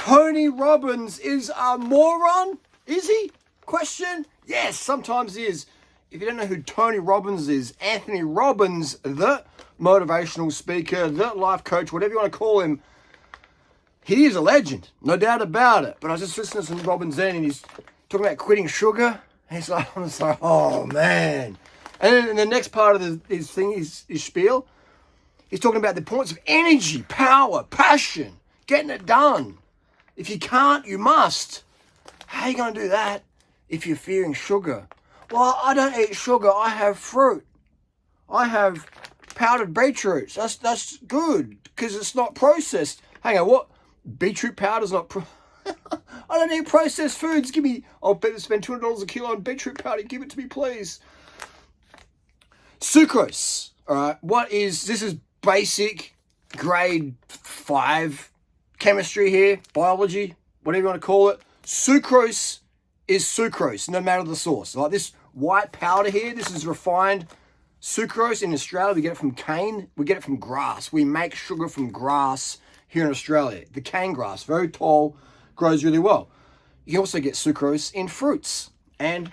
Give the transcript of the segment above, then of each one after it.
Tony Robbins is a moron? Is he? Question? Yes, sometimes he is. If you don't know who Tony Robbins is, Anthony Robbins, the motivational speaker, the life coach, whatever you want to call him, he is a legend, no doubt about it. But I was just listening to some Robbins then, and he's talking about quitting sugar. And I'm just like, oh man. And then in the next part of his thing, his spiel, he's talking about the points of energy, power, passion, getting it done. If you can't, you must. How are you going to do that if you're fearing sugar? Well, I don't eat sugar. I have fruit. I have powdered beetroots. That's good because it's not processed. Hang on, what? Beetroot powder's not I don't eat processed foods. I'll better spend $200 a kilo on beetroot powder. Give it to me, please. Sucrose. All right. This is basic grade 5 chemistry here, biology, whatever you want to call it. Sucrose is sucrose, no matter the source. Like this white powder here, this is refined sucrose. In Australia, we get it from cane. We get it from grass. We make sugar from grass here in Australia. The cane grass, very tall, grows really well. You also get sucrose in fruits and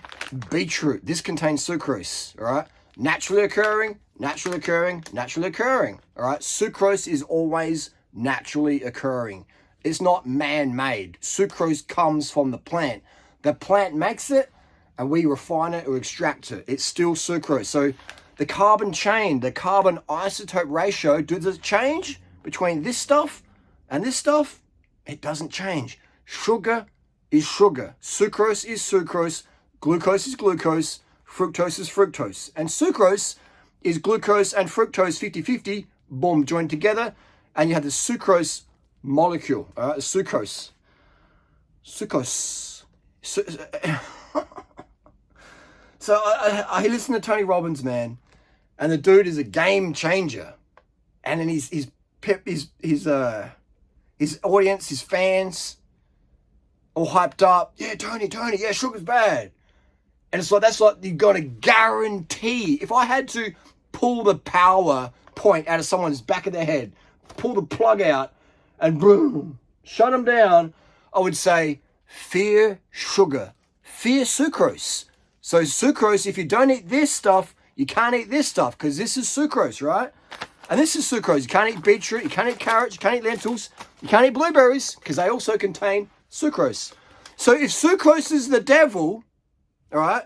beetroot. This contains sucrose, all right? Naturally occurring, naturally occurring, naturally occurring, all right? Sucrose is always naturally occurring. It's not man-made. Sucrose comes from the plant. The plant makes it and we refine it or extract it. It's still sucrose. So the carbon chain, the carbon isotope ratio, does it change between this stuff and this stuff? It doesn't change. Sugar is sugar. Sucrose is sucrose. Glucose is glucose. Fructose is fructose. And sucrose is glucose and fructose 50-50, boom, joined together. And you have the sucrose molecule, all right? Sucrose. So I listen to Tony Robbins, man, and the dude is a game changer. And then his audience, his fans, all hyped up. Yeah, Tony, yeah, sugar's bad. And it's like, that's like, you got to guarantee. If I had to pull the power point out of someone's back of their head, pull the plug out and boom, shut them down, I would say, fear sugar, fear sucrose. So sucrose, if you don't eat this stuff, you can't eat this stuff because this is sucrose, right? And this is sucrose. You can't eat beetroot, you can't eat carrots, you can't eat lentils, you can't eat blueberries because they also contain sucrose. So if sucrose is the devil, all right,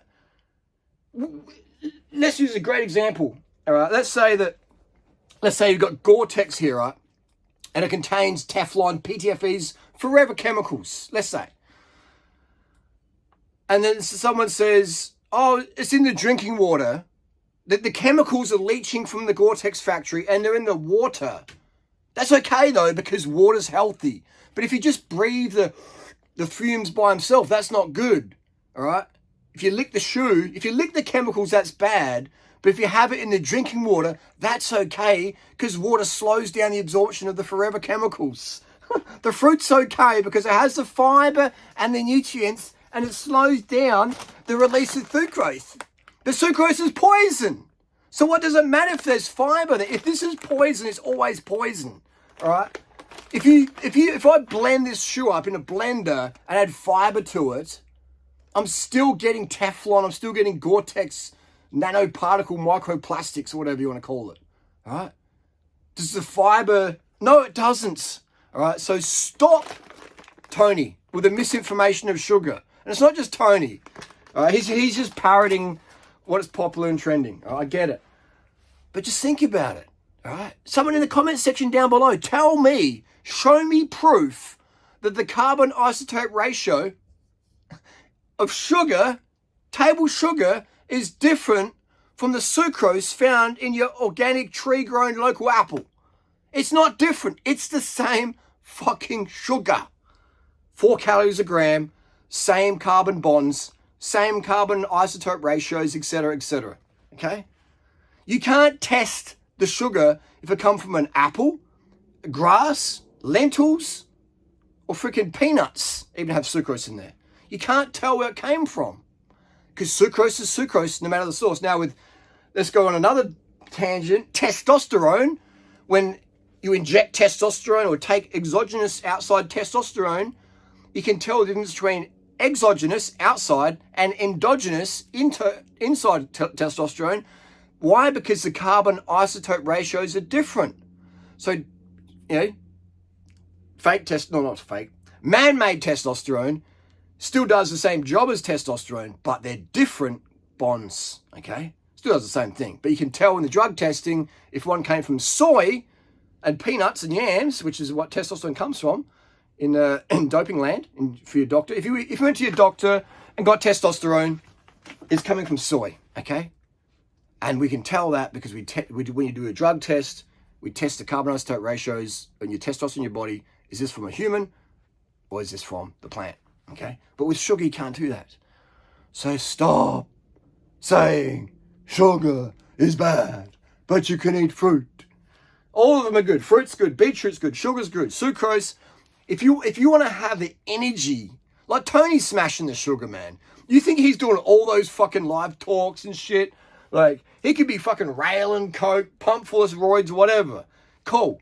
let's use a great example, all right? Let's say you've got Gore-Tex here, right? And it contains Teflon, PTFEs, forever chemicals, let's say. And then someone says, oh, it's in the drinking water. That the chemicals are leaching from the Gore-Tex factory and they're in the water. That's okay though, because water's healthy. But if you just breathe the fumes by himself, that's not good, all right? If you lick the shoe, if you lick the chemicals, that's bad. But if you have it in the drinking water, that's okay because water slows down the absorption of the forever chemicals. The fruit's okay because it has the fiber and the nutrients and it slows down the release of sucrose. The sucrose is poison. So what does it matter if there's fiber there? If this is poison, it's always poison, all right? If I blend this shoe up in a blender and add fiber to it, I'm still getting Teflon, I'm still getting Gore-Tex nanoparticle microplastics or whatever you want to call it, all right? Does the fiber? No, it doesn't, all right? So stop, Tony, with the misinformation of sugar. And it's not just Tony, all right? He's just parroting what is popular and trending, all right? I get it. But just think about it, all right? Someone in the comment section down below, tell me, show me proof that the carbon isotope ratio of sugar, table sugar, is different from the sucrose found in your organic tree-grown local apple. It's not different. It's the same fucking sugar. 4 calories a gram, same carbon bonds, same carbon isotope ratios, etc., etc. Okay? You can't test the sugar if it comes from an apple, grass, lentils, or freaking peanuts even have sucrose in there. You can't tell where it came from because sucrose is sucrose no matter the source. Now let's go on another tangent. Testosterone, when you inject testosterone or take exogenous outside testosterone you can tell the difference between exogenous, outside, and endogenous, inside testosterone. Why? Because the carbon isotope ratios are different. So, man-made testosterone still does the same job as testosterone, but they're different bonds, okay? Still does the same thing. But you can tell in the drug testing if one came from soy and peanuts and yams, which is what testosterone comes from in doping land for your doctor. If you went to your doctor and got testosterone, it's coming from soy, okay? And we can tell that because when you do a drug test, we test the carbon isotope ratios and your testosterone in your body. Is this from a human or is this from the plant, okay? But with sugar, you can't do that. So stop saying sugar is bad, but you can eat fruit. All of them are good. Fruit's good, beetroot's good, sugar's good, sucrose. If you want to have the energy, like Tony's smashing the sugar, man. You think he's doing all those fucking live talks and shit? Like, he could be fucking railing coke, pump full of roids, whatever. Cool.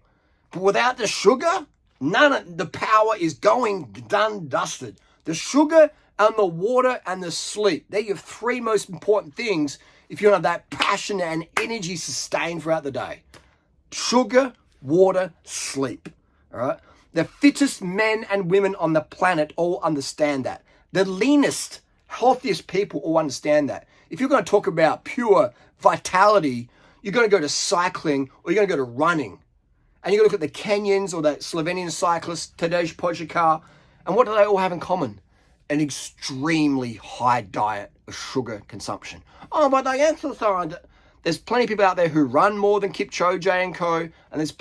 But without the sugar, none of the power is going done dusted. The sugar and the water and the sleep. They're your three most important things if you want to have that passion and energy sustained throughout the day. Sugar, water, sleep. All right? The fittest men and women on the planet all understand that. The leanest, healthiest people all understand that. If you're going to talk about pure vitality, you're going to go to cycling or you're going to go to running. And you're going to look at the Kenyans or the Slovenian cyclist, Tadej Pogacar, and what do they all have in common? An extremely high diet of sugar consumption. Oh, but they exercise. There's plenty of people out there who run more than Kipchoge and co. And there's